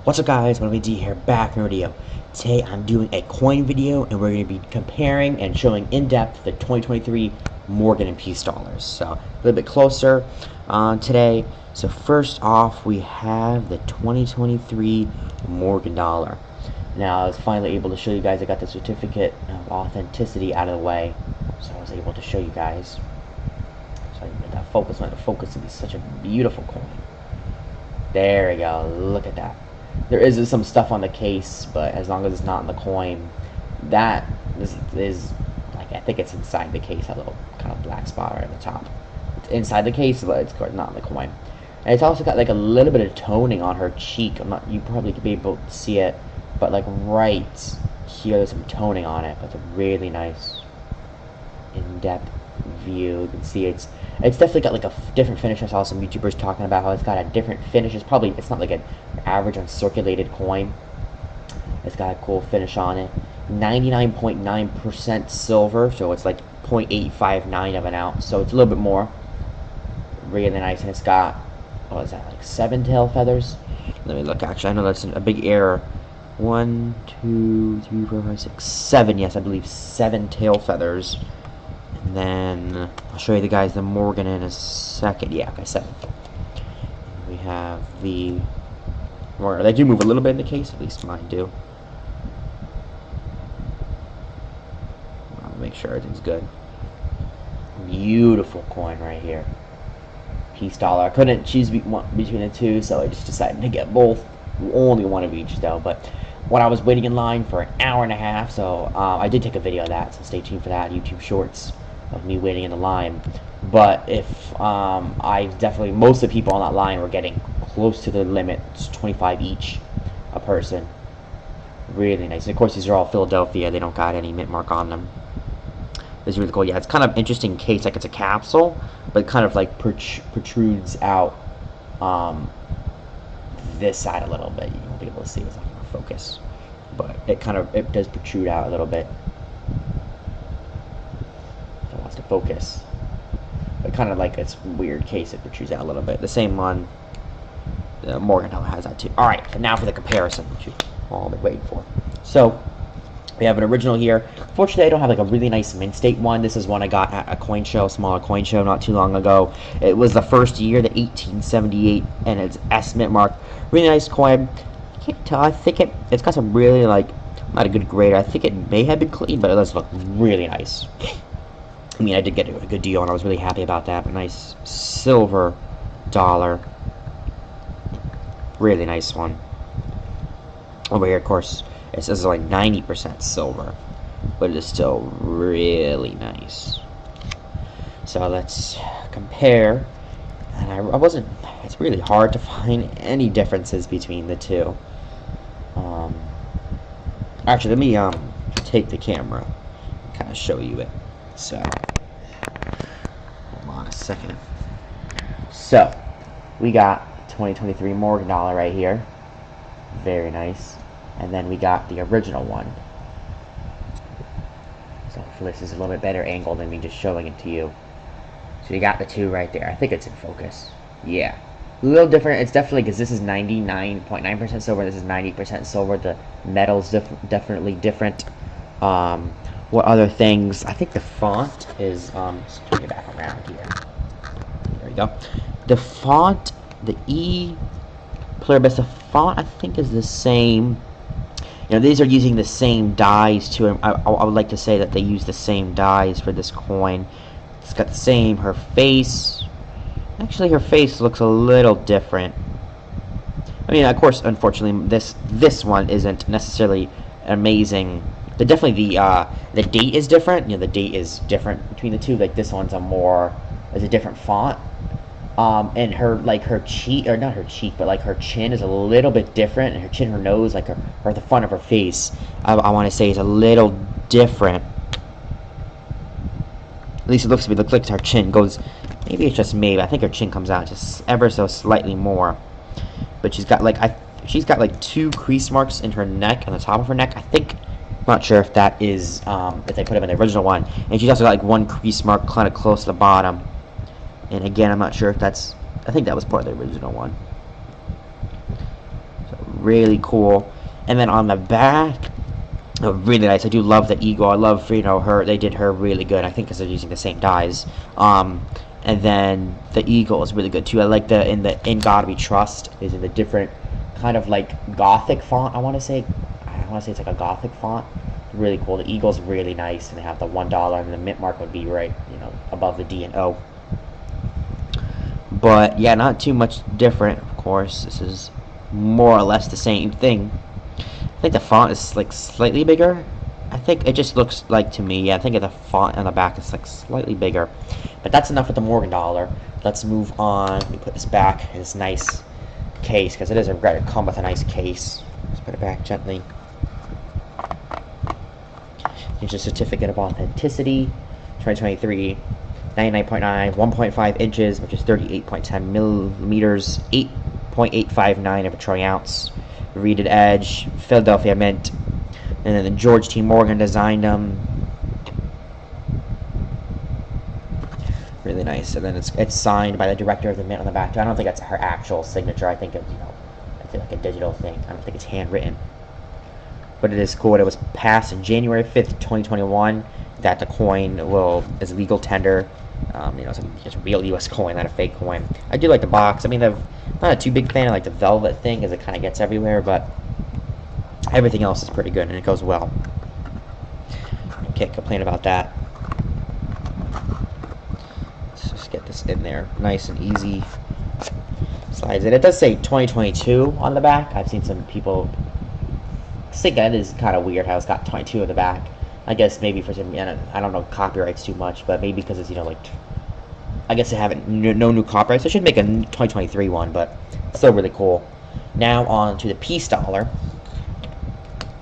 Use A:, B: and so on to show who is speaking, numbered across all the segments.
A: What's up guys, MoneyManD here, back in a video. Today I'm doing a coin video and we're going to be comparing and showing in depth the 2023 Morgan and Peace dollars. So a little bit closer today. So first off we have the 2023 Morgan dollar. Now I was finally able to show you guys. I got the certificate of authenticity out of the way, so I was able to show you guys. So I made that focus. I wanted to focus to be such a beautiful coin. There we go, look at that. There is some stuff on the case, but as long as it's not in the coin, that is like, I think it's inside the case, a little kind of black spot right at the top. It's inside the case, but it's not in the coin. And it's also got like a little bit of toning on her cheek. You probably could be able to see it, but like right here there's some toning on it. But it's a really nice in-depth view. You can see it's definitely got like a different finish. I saw some YouTubers talking about how it's got a different finish. It's not like an average uncirculated coin. It's got a cool finish on it. 99.9% silver, so it's like 0.859 of an ounce, so it's a little bit more. Really nice. And it's got, what is that, like 7 tail feathers? Let me look. Actually, I know that's a big error. 1, 2, 3, 4, 5, 6, 7. Yes, I believe 7 tail feathers. And then I'll show you the guys, the Morgan, in a second. Yeah, okay, 7. We have the Morgan. They do move a little bit in the case, at least mine do. I'll make sure everything's good. Beautiful coin right here. Peace dollar. I couldn't choose between the two, so I just decided to get both. Only one of each though. But when I was waiting in line for an hour and a half, so I did take a video of that, so stay tuned for that. YouTube Shorts of me waiting in the line. But if most of the people on that line were getting close to the limit. It's 25 each a person. Really nice. And of course these are all Philadelphia. They don't got any mint mark on them. This is really cool. Yeah, it's kind of interesting case. Like it's a capsule, but it kind of like protrudes out this side a little bit. You won't be able to see it. It's not going to focus, but it does protrude out a little bit. If it wants to focus, but kind of like it's weird case. It protrudes out a little bit. The same one, the Morgan dollar has that too. All right, so now for the comparison, which you've all been waiting for. So we have an original here. Fortunately, I don't have like a really nice mint state one. This is one I got at a coin show, smaller coin show, not too long ago. It was the first year, the 1878, and it's S mint mark. Really nice coin. I can't tell. I think it's got some really, like, not a good grade. I think it may have been clean, but it does look really nice. I mean, I did get a good deal, and I was really happy about that. A nice silver dollar. Really nice one. Over here, of course, it says like 90% silver, but it is still really nice. So let's compare. And it's really hard to find any differences between the two. Actually, let me take the camera and kind of show you it. So hold on a second. So we got 2023 Morgan dollar right here. Very nice. And then we got the original one. So hopefully this is a little bit better angle than me just showing it to you. So you got the two right there. I think it's in focus. Yeah. A little different. It's definitely, because this is 99.9% silver. This is 90% silver. The metal's definitely different. What other things? I think the font is, let's turn it back around here. There we go. The font, the E pluribus, the font I think is the same. You know, these are using the same dies too. I would like to say that they use the same dies for this coin. It's got the same, her face. Actually, her face looks a little different. I mean, of course, unfortunately, this one isn't necessarily amazing. But definitely the date is different. You know, the date is different between the two. Like this one's is a different font. And her cheek, or not her cheek, but like her chin is a little bit different, and her chin, her nose, like or the front of her face, I want to say is a little different. At least it looks like her chin goes, maybe it's just me, but I think her chin comes out just ever so slightly more. But she's got like, like 2 crease marks in her neck, on the top of her neck. I think, I'm not sure if that is, if they put them in the original one. And she's also got like 1 crease mark kind of close to the bottom. And again, I'm not sure if that's, I think that was part of the original one. So really cool. And then on the back, oh, really nice. I do love the eagle. I love, you know, her. They did her really good. I think because they're using the same dyes. And then the eagle is really good too. I like in God We Trust is in the different kind of like gothic font. I want to say it's like a gothic font. Really cool. The eagle's really nice, and they have the $1, and the mint mark would be right, you know, above the D and O. But yeah, not too much different. Of course, this is more or less the same thing. I think the font is like slightly bigger. I think it just looks like to me. Yeah, I think the font on the back is like slightly bigger. But that's enough with the Morgan dollar. Let's move on. Let me put this back in this nice case because it is a red. It comes with a nice case. Let's put it back gently. Here's a certificate of authenticity, 2023, 99.9, 1.5 inches, which is 38.10 millimeters, 8.859 of a troy ounce, reeded edge, Philadelphia mint, and then George T. Morgan designed them. Really nice. And then it's signed by the director of the mint on the back. I don't think that's her actual signature. I think it's, you know, I feel like a digital thing. I don't think it's handwritten. But it is cool. It was passed on January 5th, 2021, that the coin is legal tender. You know, it's a real U.S. coin, not a fake coin. I do like the box. I mean, I'm not a too big fan of like the velvet thing, because it kind of gets everywhere, but everything else is pretty good, and it goes well. Can't complain about that. Let's just get this in there, nice and easy. Slides in. It does say 2022 on the back. I've seen some people think that is kind of weird how it's got 22 in the back. I guess maybe for some, I don't know copyrights too much, but maybe because it's, you know, like, I guess they haven't, no new copyrights. I should make a 2023 one, but still really cool. Now on to the peace dollar.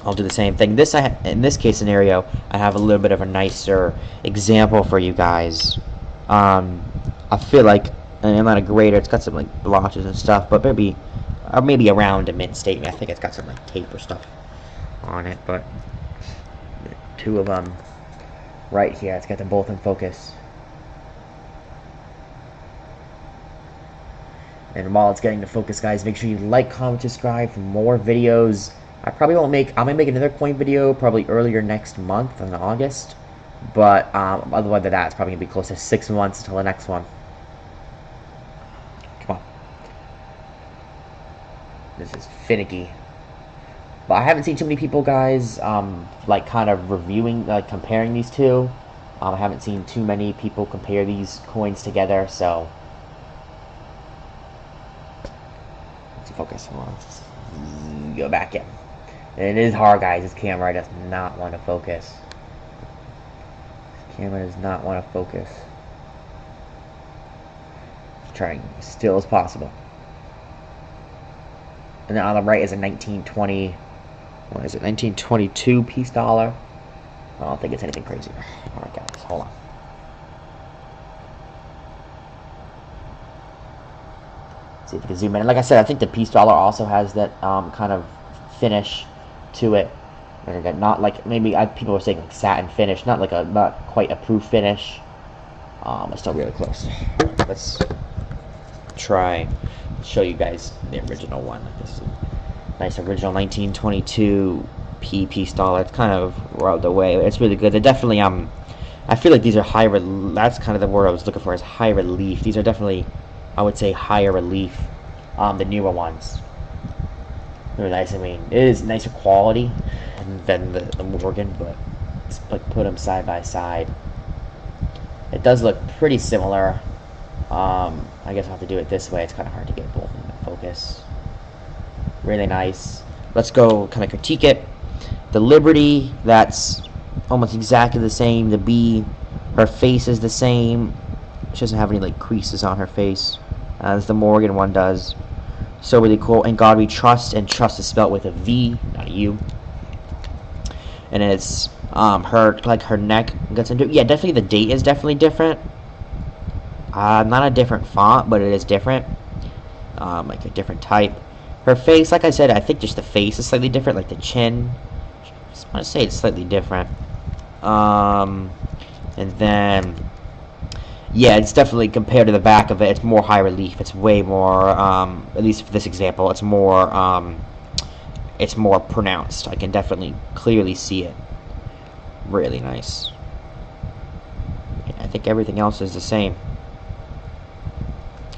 A: I'll do the same thing. In this case scenario, I have a little bit of a nicer example for you guys. I feel like, and I'm not a grader, it's got some like blotches and stuff, but maybe around a mint statement. I think it's got some like tape or stuff on it, but two of them right here. Let's get them both in focus. And while it's getting to focus, guys, make sure you like, comment, subscribe for more videos. I probably won't make. I'm gonna make another coin video probably earlier next month in August, but otherwise than that, it's probably gonna be close to 6 months until the next one. Come on, this is finicky. But I haven't seen too many people, guys, like kind of reviewing, like comparing these two. I haven't seen too many people compare these coins together, so let's focus. Let's go back in. And it is hard, guys. This camera does not want to focus. This camera does not want to focus. Just trying as still as possible. And then on the right is a 1920. What is it? 1922 peace dollar. I don't think it's anything crazy. Alright, guys, hold on. See if we can zoom in. And like I said, I think the peace dollar also has that kind of finish to it. Not like, maybe people are saying like satin finish, not quite a proof finish. It's still really close. Let's try show you guys the original one. This is nice original 1922 peace dollar. It's kind of out the way. It's really good. They're definitely I feel like these are that's kind of the word I was looking for, is high relief. These are definitely, I would say, higher relief. The newer ones. They're nice. I mean, it is nicer quality than the Morgan, but let's put them side by side. It does look pretty similar. I guess I'll have to do it this way. It's kind of hard to get both in focus. Really nice. Let's go kind of critique it. The Liberty, that's almost exactly the same. The B, her face is the same. She doesn't have any like creases on her face as the Morgan one does. So really cool. In God We Trust, and trust is spelled with a V, not a U. And it's her neck gets into, yeah, definitely the date is definitely different. Not a different font, but it is different. Like a different type. Her face, like I said, I think just the face is slightly different, like the chin. I just want to say it's slightly different. And then, yeah, it's definitely, compared to the back of it, it's more high relief. It's way more, at least for this example, it's more, it's more pronounced. I can definitely clearly see it. Really nice. I think everything else is the same.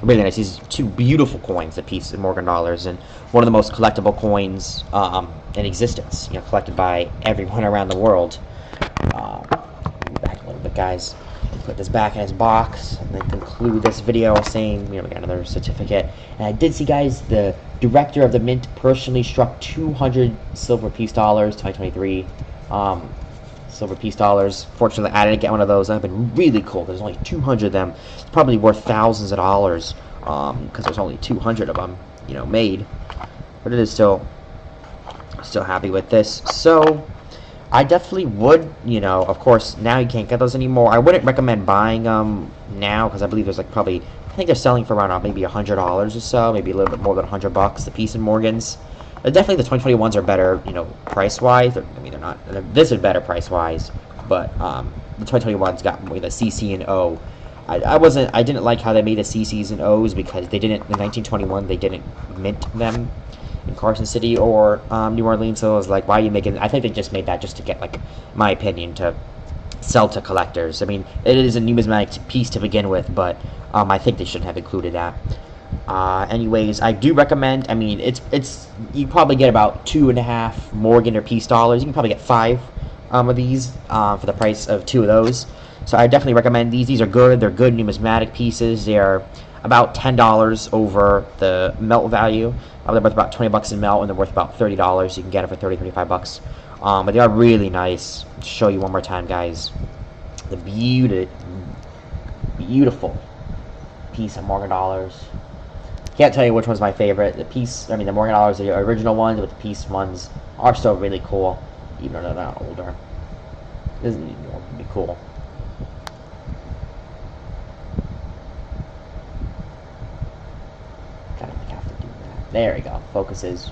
A: Really nice. These two beautiful coins, a piece of Morgan dollars, and one of the most collectible coins in existence. You know, collected by everyone around the world. Back a little bit, guys. Put this back in its box, and then conclude this video saying, you know, we got another certificate. And I did see, guys, the director of the mint personally struck 200 silver piece dollars, 2023. Silver piece dollars. Fortunately, I didn't get one of those. That would have been really cool because there's only 200 of them. It's probably worth thousands of dollars because there's only 200 of them, you know, made. But it is still happy with this. So I definitely would, you know, of course, now you can't get those anymore. I wouldn't recommend buying them now because I believe there's like probably, I think they're selling for around maybe $100 or so, maybe a little bit more than $100 the piece in Morgans. Definitely the 2021s are better, you know, price-wise. I mean, they're not, this is better price-wise, but the 2021s got more the CC and O. I didn't like how they made the CCs and O's because they didn't, in 1921, they didn't mint them in Carson City or New Orleans, so I was like, why are you making, I think they just made that just to get, like, my opinion, to sell to collectors. I mean, it is a numismatic piece to begin with, but I think they shouldn't have included that. Anyways, I do recommend, I mean, it's you probably get about 2.5 Morgan or piece dollars. You can probably get 5 of these for the price of 2 of those. So I definitely recommend these. These are good. They're good numismatic pieces. They are about $10 over the melt value. They're worth about $20 in melt, and they're worth about $30. You can get it for $30-$35. But they are really nice. I'll show you one more time, guys. The beautiful piece of Morgan dollars. Can't tell you which one's my favorite. The Morgan dollars are the original ones, but the piece ones are still really cool, even though they're not older. This is be cool. Kind of have to do that. There we go. Focuses.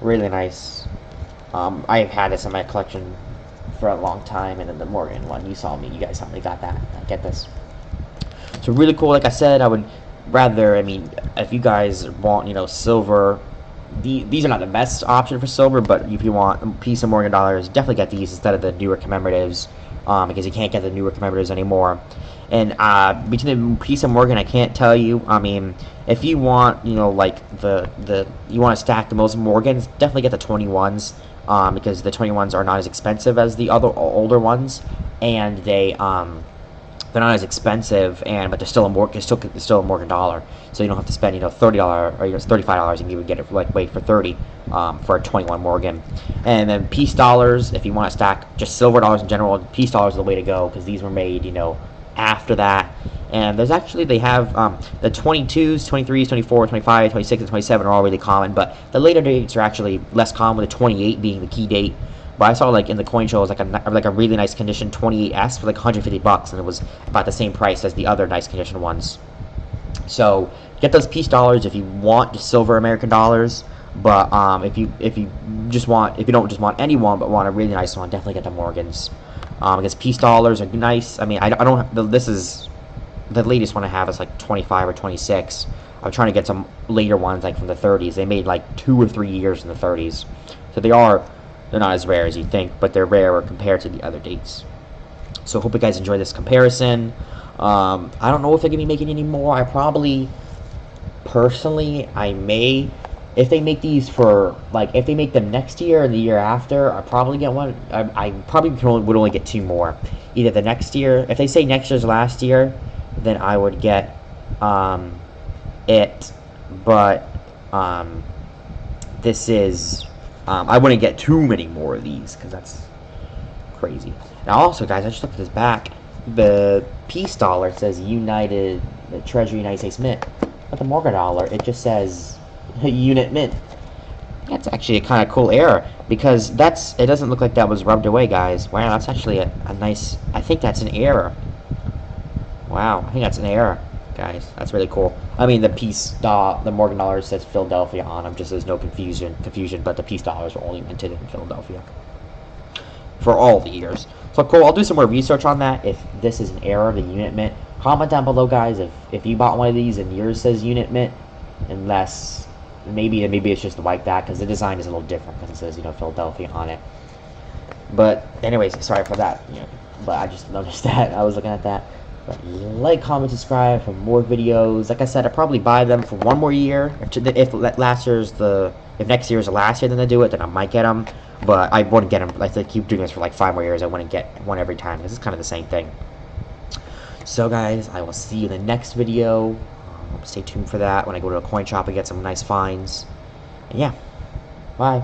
A: Really nice. I've had this in my collection for a long time, and then the Morgan one, you guys saw me got that. Get this. So really cool. Like I said, I would rather, I mean, if you guys want, you know, silver, these are not the best option for silver, but if you want a piece of Morgan dollars, definitely get these instead of the newer commemoratives, because you can't get the newer commemoratives anymore. And between the piece of Morgan, I can't tell you. I mean, if you want, you know, like you want to stack the most Morgans, definitely get the 21s, because the 21s are not as expensive as the other older ones, and they're not as expensive, but they're still a Morgan dollar, so you don't have to spend, you know, $30 or $35, and you would get it like for 30 for a 21 Morgan. And then piece dollars, if you want to stack just silver dollars in general, piece dollars are the way to go because these were made, you know, after that. And there's actually, they have the 22s, 23s, 24, 25, 26, and 27 are all really common, but the later dates are actually less common, with the 28 being the key date. But I saw, like, in the coin show, it was like a really nice condition 28S for like $150, and it was about the same price as the other nice condition ones. So get those piece dollars if you want just silver American dollars. But if you don't just want any one, but want a really nice one, definitely get the Morgans. Because piece dollars are nice. I mean, I don't. This is the latest one I have is like 25 or 26. I'm trying to get some later ones like from the 30s. They made like 2 or 3 years in the 30s, so they're not as rare as you think, but they're rarer compared to the other dates. So hope you guys enjoy this comparison. I don't know if they're going to be making any more. I probably, personally, I may, if they make these for, like, if they make them next year or the year after, I'll probably get one. I probably would only get 2 more. Either the next year, if they say next year's last year, then I would get it, but this is, I wouldn't get too many more of these because that's crazy. Now, also, guys, I just looked at this back. The piece dollar says the Treasury United States Mint, but the Morgan dollar, it just says Unit Mint. That's actually a kind of cool error because it doesn't look like that was rubbed away, guys. Wow, that's actually a nice. I think that's an error. Wow, I think that's an error, guys. That's really cool. I mean, the Morgan dollar says Philadelphia on them, just so there's no confusion, but the piece dollars were only minted in Philadelphia for all the years. So cool, I'll do some more research on that. If this is an error, the Unit Mint, comment down below, guys, if you bought one of these and yours says Unit Mint, unless maybe it's just like that because the design is a little different because it says, you know, Philadelphia on it. But anyways, sorry for that. You know, but I just noticed that. I was looking at that. But like, comment, subscribe for more videos. Like I said, I probably buy them for one more year. If next year is the last year, then I do it, then I might get them. But I wouldn't get them. Like, they keep doing this for like 5 more years. I wouldn't get one every time because it's kind of the same thing. So guys, I will see you in the next video. Stay tuned for that when I go to a coin shop and get some nice finds. And yeah, bye.